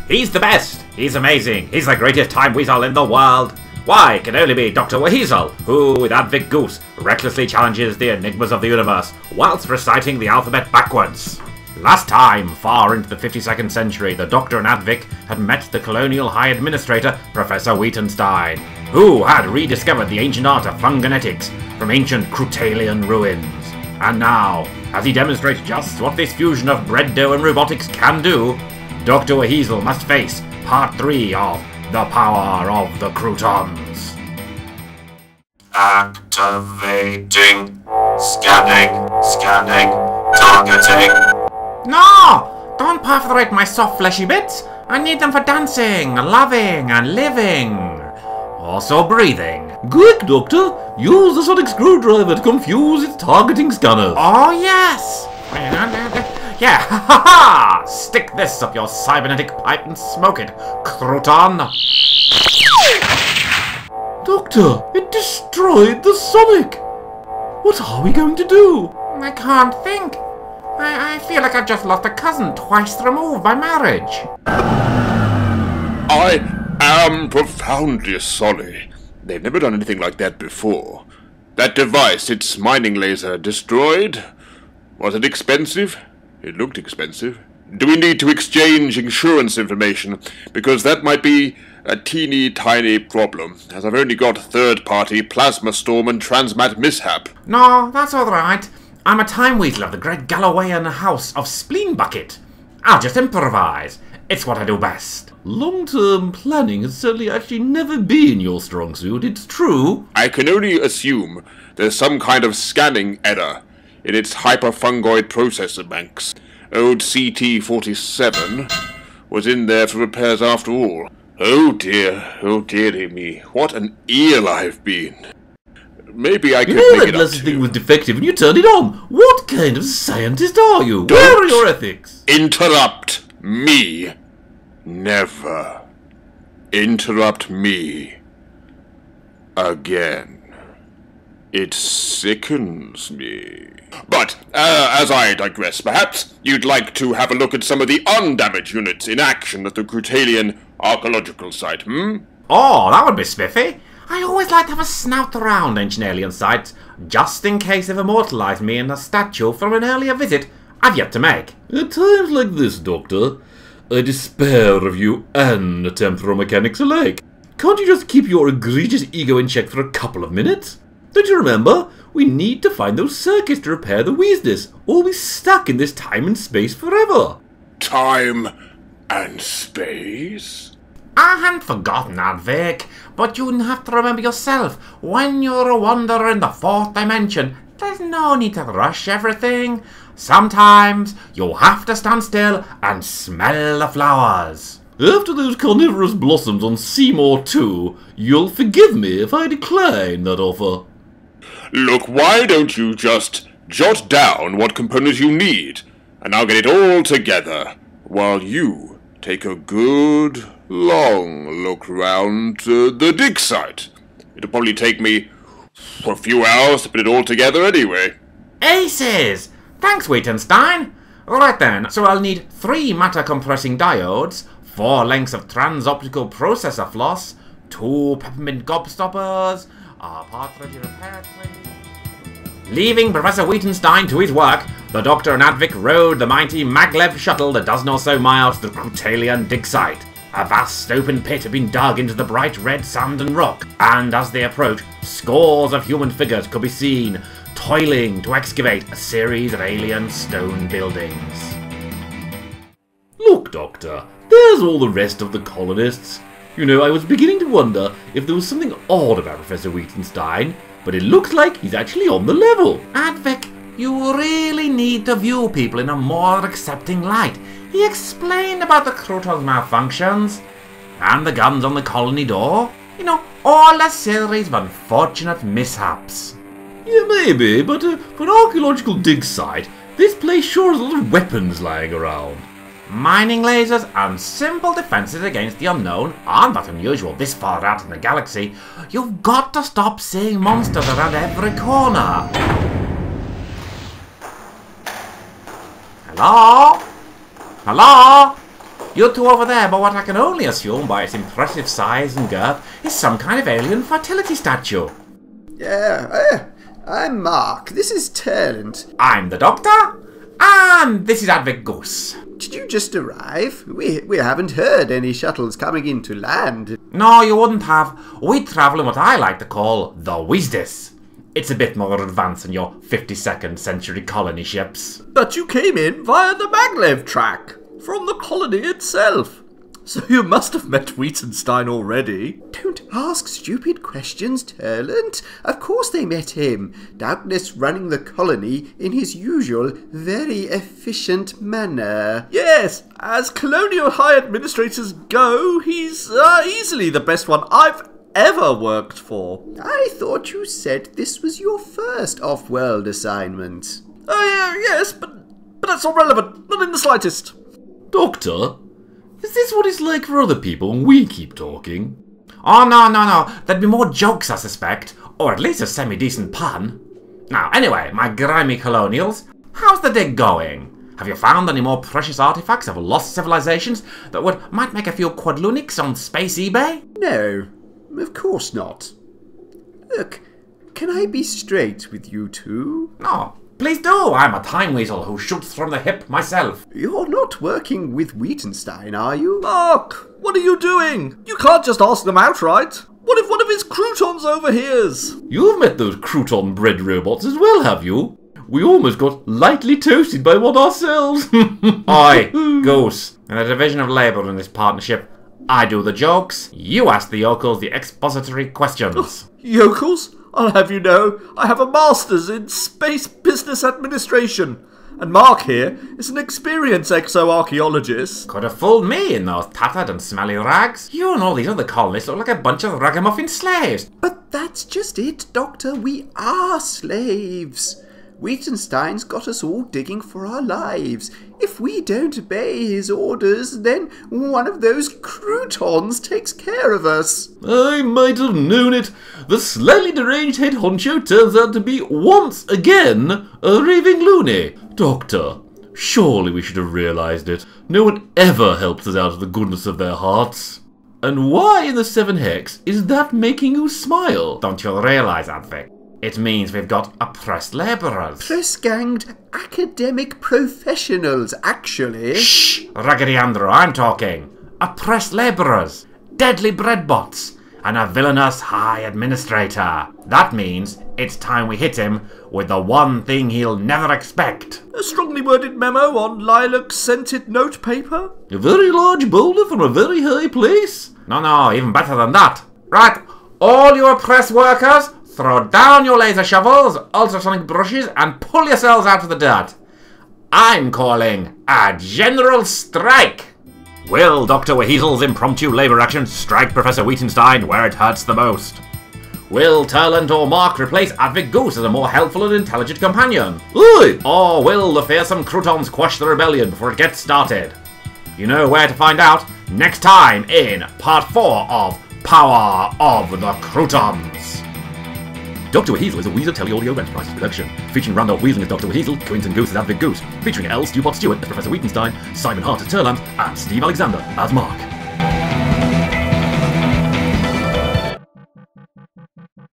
He's the best! He's amazing! He's the greatest time weasel in the world! Why, it can only be Dr. Wheasel, who, with Advick Goose, recklessly challenges the enigmas of the universe, whilst reciting the alphabet backwards. Last time, far into the 52nd century, the Doctor and Advick had met the colonial High Administrator, Professor Wheatenstein, who had rediscovered the ancient art of fungonetics from ancient Croutalian ruins. And now, as he demonstrates just what this fusion of bread dough and robotics can do, Dr. Wheasel must face Part 3 of The Power of the Croutons. Activating. Scanning. Targeting. No! Don't perforate my soft fleshy bits! I need them for dancing, loving, and living. Also breathing. Quick, Doctor! Use the sonic screwdriver to confuse its targeting scanners. Oh, yes! Yeah, ha ha ha! Stick this up your cybernetic pipe and smoke it, Crouton! Doctor, it destroyed the sonic! What are we going to do? I can't think. I feel like I've just lost a cousin twice removed by marriage. I am profoundly sorry. They've never done anything like that before. That device, its mining laser, destroyed? Was it expensive? It looked expensive. Do we need to exchange insurance information? Because that might be a teeny tiny problem, as I've only got third-party plasma storm and transmat mishap. No, that's alright. I'm a time weasel of the great Gallowayan house of Spleen Bucket. I'll just improvise. It's what I do best. Long-term planning has certainly actually never been your strong suit, it's true. I can only assume there's some kind of scanning error in its hyperfungoid processor banks. Old CT-47 was in there for repairs after all. Oh dearie me, what an eel I've been. Maybe I could You know make that it up blessed to thing you. was defective and you turned it on. What kind of scientist are you? Don't Where are your ethics? Interrupt me. Never interrupt me again. It sickens me. But, as I digress, perhaps you'd like to have a look at some of the undamaged units in action at the Croutalian archaeological site, Oh, that would be spiffy. I always like to have a snout around ancient alien sites, just in case they've immortalised me in a statue from an earlier visit I've yet to make. At times like this, Doctor, I despair of you and temporomechanics alike. Can't you just keep your egregious ego in check for a couple of minutes? Don't you remember? We need to find those circuits to repair the Wheasness, or we'll be stuck in this time and space forever. Time and space? I hadn't forgotten, Advick, but you have to remember yourself, when you're a wanderer in the fourth dimension, there's no need to rush everything. Sometimes you'll have to stand still and smell the flowers. After those carnivorous blossoms on Seymour 2, you'll forgive me if I decline that offer. Look, why don't you just jot down what components you need, and I'll get it all together, while you take a good, long look round the dig site. It'll probably take me a few hours to put it all together anyway. Aces! Thanks, Wheatenstein. Right then, so I'll need 3 matter-compressing diodes, 4 lengths of trans-optical processor floss, 2 peppermint gobstoppers, a partridge repair tray. Leaving Professor Wheatenstein to his work, the Doctor and Advick rode the mighty maglev shuttle the dozen or so miles to the Croutalian dig site. A vast open pit had been dug into the bright red sand and rock, and as they approached, scores of human figures could be seen, toiling to excavate a series of alien stone buildings. Look, Doctor, there's all the rest of the colonists. You know, I was beginning to wonder if there was something odd about Professor Wheatenstein, but it looks like he's actually on the level. Advick, you really need to view people in a more accepting light. He explained about the Croutons' malfunctions, and the guns on the colony door. You know, all a series of unfortunate mishaps. Yeah, maybe, but for an archaeological dig site, this place sure has a lot of weapons lying around. Mining lasers and simple defences against the unknown aren't that unusual this far out in the galaxy. You've got to stop seeing monsters around every corner. Hello? Hello? You two over there, but what I can only assume by its impressive size and girth is some kind of alien fertility statue. Yeah, I'm Mark. This is Turlant. I'm the Doctor, and this is Advick Goose. Did you just arrive? We haven't heard any shuttles coming in to land. No, you wouldn't have. We travel in what I like to call the WHeasThis. It's a bit more advanced than your 52nd century colony ships. But you came in via the maglev track, from the colony itself. So you must have met Wheatenstein already. Don't ask stupid questions, Turlant. Of course they met him, doubtless running the colony in his usual, very efficient manner. Yes, as colonial high administrators go, he's easily the best one I've ever worked for. I thought you said this was your first off-world assignment. Yes, but that's not relevant, not in the slightest. Doctor, is this what it's like for other people when we keep talking? Oh, no. There'd be more jokes, I suspect. Or at least a semi-decent pun. Now, anyway, my grimy colonials, how's the dig going? Have you found any more precious artifacts of lost civilizations that might make a few quadlunics on space eBay? No, of course not. Look, can I be straight with you two? No, please do. I'm a time weasel who shoots from the hip myself. You're not working with Wheatenstein, are you? Mark, what are you doing? You can't just ask them outright. What if one of his Croutons overhears? You've met those Crouton bread robots as well, have you? We almost got lightly toasted by one ourselves. Oi, Goose. In the division of labour in this partnership, I do the jokes, you ask the yokels the expository questions. Yokels? I'll have you know, I have a master's in space business administration. And Mark here is an experienced exoarchaeologist. Could have fooled me in those tattered and smelly rags. You and all these other colonists look like a bunch of ragamuffin slaves. But that's just it, Doctor. We are slaves. Wheatenstein's got us all digging for our lives. If we don't obey his orders, then one of those Croutons takes care of us. I might have known it. The slightly deranged head honcho turns out to be, once again, a raving loony. Doctor, surely we should have realised it. No one ever helps us out of the goodness of their hearts. And why in the 7 hex is that making you smile? Don't you realise, Advick? It means we've got oppressed labourers. Press-ganged academic professionals, actually. Shh! Raggedy Andrew, I'm talking. Oppressed labourers, deadly breadbots, and a villainous high administrator. That means it's time we hit him with the one thing he'll never expect. A strongly worded memo on lilac-scented notepaper? A very large boulder from a very high place? No, even better than that. Right, all you oppressed workers, throw down your laser shovels, ultrasonic brushes, and pull yourselves out of the dirt. I'm calling a general strike. Will Dr. WHeasel's impromptu labour action strike Professor Wheatenstein where it hurts the most? Will Turlant or Mark replace Advick Goose as a more helpful and intelligent companion? Oi! Or will the fearsome Croutons quash the rebellion before it gets started? You know where to find out next time in Part 4 of Power of the Croutons. Dr. WHeasel is a Weezer Teleaudio Enterprises production, featuring Randolph Wheeling as Dr. WHeasel, Quentin Goose as Advick Goose, featuring L. Stewart Stewart as Professor Wheatenstein, Simon Hart as Turlant, and Steve Alexander as Mark.